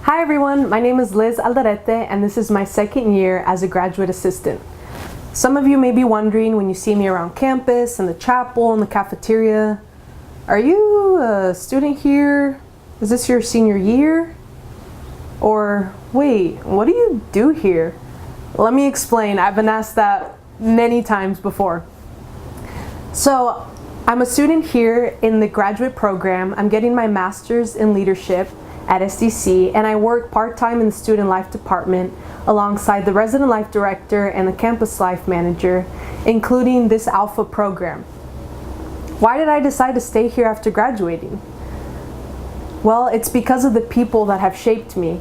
Hi everyone, my name is Liz Alderete and this is my second year as a graduate assistant. Some of you may be wondering when you see me around campus, in the chapel, in the cafeteria, are you a student here? Is this your senior year? Or wait, what do you do here? Let me explain. I've been asked that many times before. So I'm a student here in the graduate program. I'm getting my master's in leadership at SDC, and I work part-time in the student life department alongside the resident life director and the campus life manager, including this Alpha program. Why did I decide to stay here after graduating? Well, it's because of the people that have shaped me,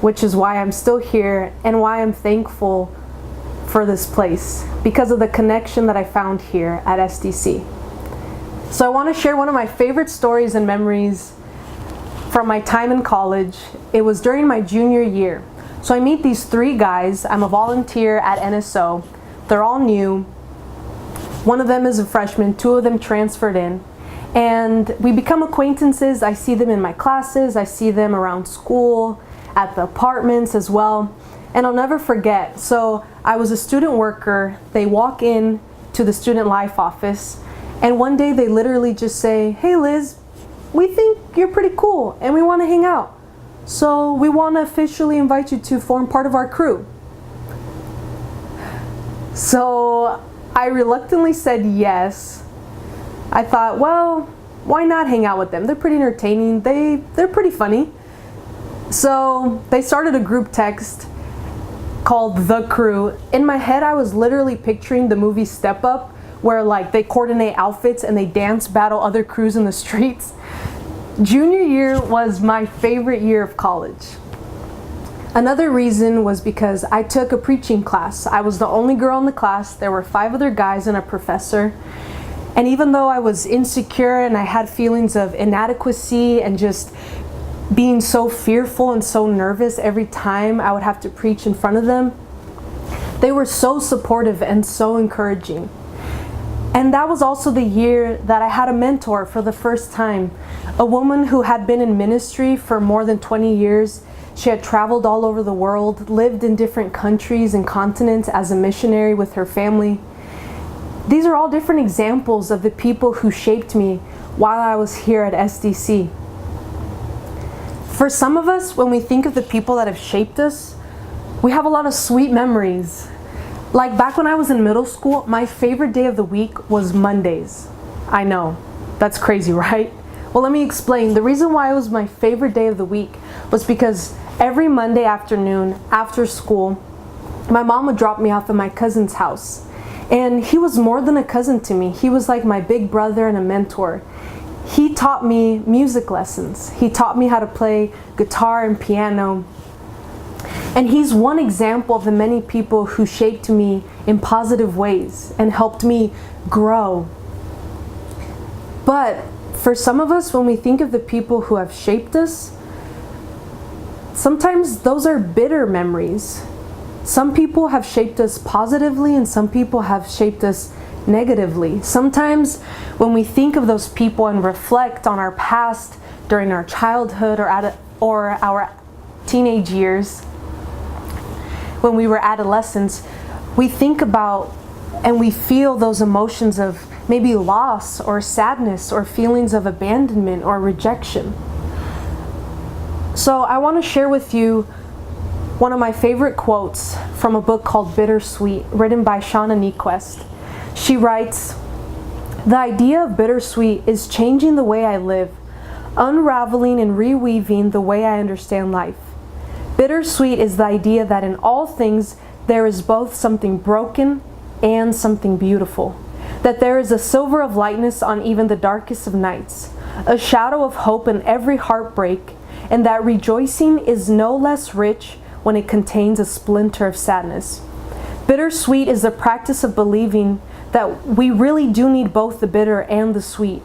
which is why I'm still here and why I'm thankful for this place, because of the connection that I found here at SDC. So I want to share one of my favorite stories and memories from my time in college. It was during my junior year. So I meet these three guys. I'm a volunteer at NSO. They're all new. One of them is a freshman, two of them transferred in. And we become acquaintances. I see them in my classes. I see them around school, at the apartments as well. And I'll never forget. So I was a student worker. They walk in to the student life office. And one day they literally just say, "Hey Liz, we think you're pretty cool and we want to hang out. So we want to officially invite you to form part of our crew." So I reluctantly said yes. I thought, well, why not hang out with them? They're pretty entertaining. They're pretty funny. So they started a group text called The Crew. In my head, I was literally picturing the movie Step Up, where like they coordinate outfits and they dance battle other crews in the streets. Junior year was my favorite year of college. Another reason was because I took a preaching class. I was the only girl in the class. There were 5 other guys and a professor. And even though I was insecure and I had feelings of inadequacy and just being so fearful and so nervous every time I would have to preach in front of them, they were so supportive and so encouraging. And that was also the year that I had a mentor for the first time, a woman who had been in ministry for more than 20 years. She had traveled all over the world, lived in different countries and continents as a missionary with her family. These are all different examples of the people who shaped me while I was here at SDC. For some of us, when we think of the people that have shaped us, we have a lot of sweet memories. Like back when I was in middle school, my favorite day of the week was Mondays. I know, that's crazy, right? Well, let me explain. The reason why it was my favorite day of the week was because every Monday afternoon after school, my mom would drop me off at my cousin's house. And he was more than a cousin to me. He was like my big brother and a mentor. He taught me music lessons. He taught me how to play guitar and piano. And he's one example of the many people who shaped me in positive ways and helped me grow. But for some of us, when we think of the people who have shaped us, sometimes those are bitter memories. Some people have shaped us positively and some people have shaped us negatively. Sometimes when we think of those people and reflect on our past during our childhood or our teenage years, when we were adolescents, we think about and we feel those emotions of maybe loss or sadness or feelings of abandonment or rejection. So I want to share with you one of my favorite quotes from a book called Bittersweet, written by Shauna Niequist. She writes, "The idea of bittersweet is changing the way I live, unraveling and reweaving the way I understand life. Bittersweet is the idea that in all things there is both something broken and something beautiful, that there is a silver of lightness on even the darkest of nights, a shadow of hope in every heartbreak, and that rejoicing is no less rich when it contains a splinter of sadness. Bittersweet is the practice of believing that we really do need both the bitter and the sweet,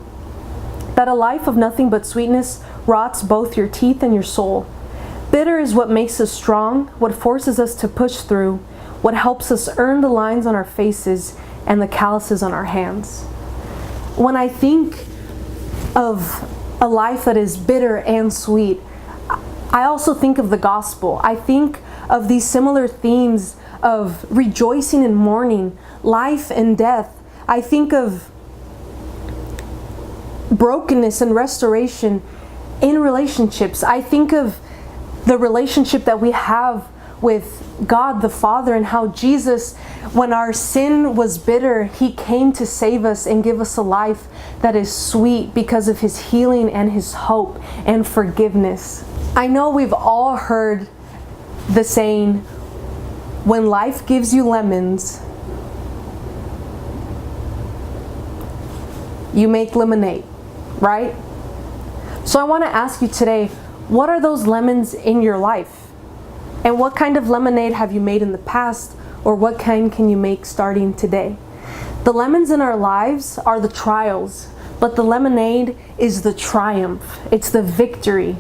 that a life of nothing but sweetness rots both your teeth and your soul. Bitter is what makes us strong, what forces us to push through, what helps us earn the lines on our faces and the calluses on our hands." When I think of a life that is bitter and sweet, I also think of the gospel. I think of these similar themes of rejoicing and mourning, life and death. I think of brokenness and restoration in relationships. I think of the relationship that we have with God the Father, and how Jesus, when our sin was bitter, He came to save us and give us a life that is sweet because of His healing and His hope and forgiveness. I know we've all heard the saying, when life gives you lemons, you make lemonade, right? So I want to ask you today, what are those lemons in your life? And what kind of lemonade have you made in the past, or what kind can you make starting today? The lemons in our lives are the trials, but the lemonade is the triumph. It's the victory.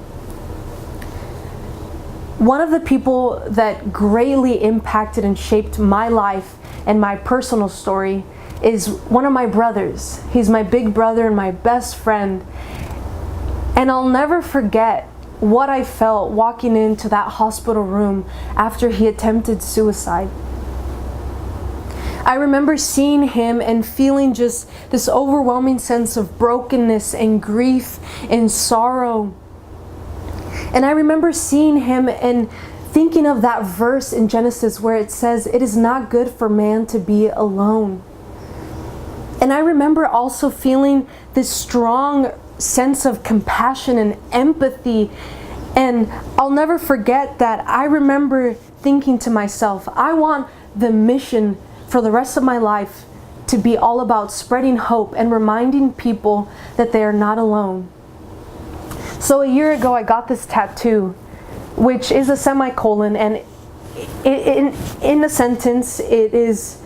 One of the people that greatly impacted and shaped my life and my personal story is one of my brothers. He's my big brother and my best friend. And I'll never forget what I felt walking into that hospital room after he attempted suicide. I remember seeing him and feeling just this overwhelming sense of brokenness and grief and sorrow. And I remember seeing him and thinking of that verse in Genesis where it says, "It is not good for man to be alone." And I remember also feeling this strong sense of compassion and empathy. And I'll never forget that I remember thinking to myself, I want the mission for the rest of my life to be all about spreading hope and reminding people that they are not alone. So a year ago, I got this tattoo, which is a semicolon, and in a sentence, it is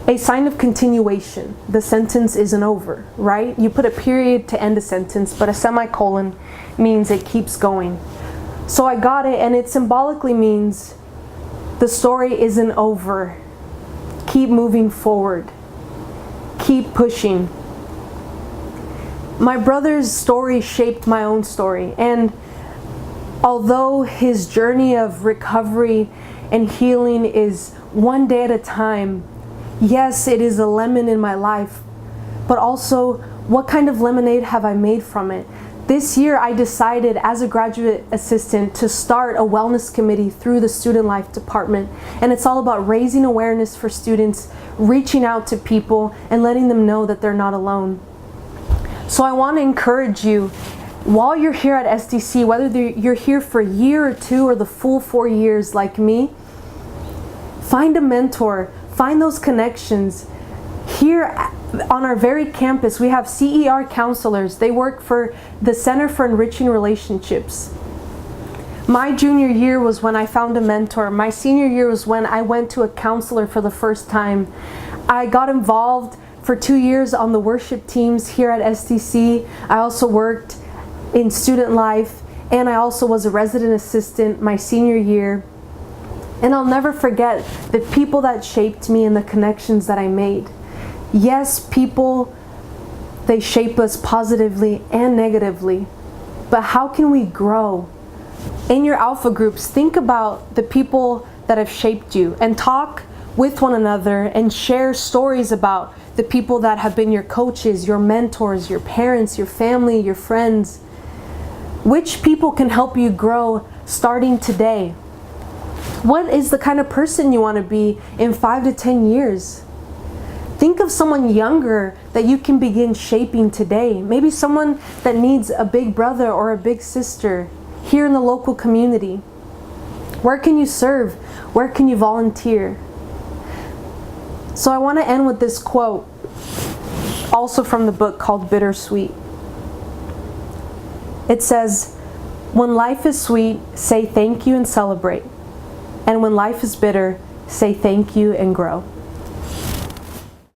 a sign of continuation. The sentence isn't over, right? You put a period to end a sentence, but a semicolon means it keeps going. So I got it, and it symbolically means the story isn't over. Keep moving forward. Keep pushing. My brother's story shaped my own story, and although his journey of recovery and healing is one day at a time, yes, it is a lemon in my life, but also, what kind of lemonade have I made from it? This year, I decided as a graduate assistant to start a wellness committee through the Student Life Department. And it's all about raising awareness for students, reaching out to people, and letting them know that they're not alone. So I want to encourage you, while you're here at SDC, whether you're here for a year or two or the full 4 years like me, find a mentor. Find those connections. Here on our very campus, we have CER counselors. They work for the Center for Enriching Relationships. My junior year was when I found a mentor. My senior year was when I went to a counselor for the first time. I got involved for 2 years on the worship teams here at SDC. I also worked in student life, and I also was a resident assistant my senior year. And I'll never forget the people that shaped me and the connections that I made. Yes, people, they shape us positively and negatively. But how can we grow? In your alpha groups, think about the people that have shaped you and talk with one another and share stories about the people that have been your coaches, your mentors, your parents, your family, your friends. Which people can help you grow starting today? What is the kind of person you want to be in 5 to 10 years? Think of someone younger that you can begin shaping today. Maybe someone that needs a big brother or a big sister here in the local community. Where can you serve? Where can you volunteer? So I want to end with this quote, also from the book called Bittersweet. It says, "When life is sweet, say thank you and celebrate. And when life is bitter, say thank you and grow."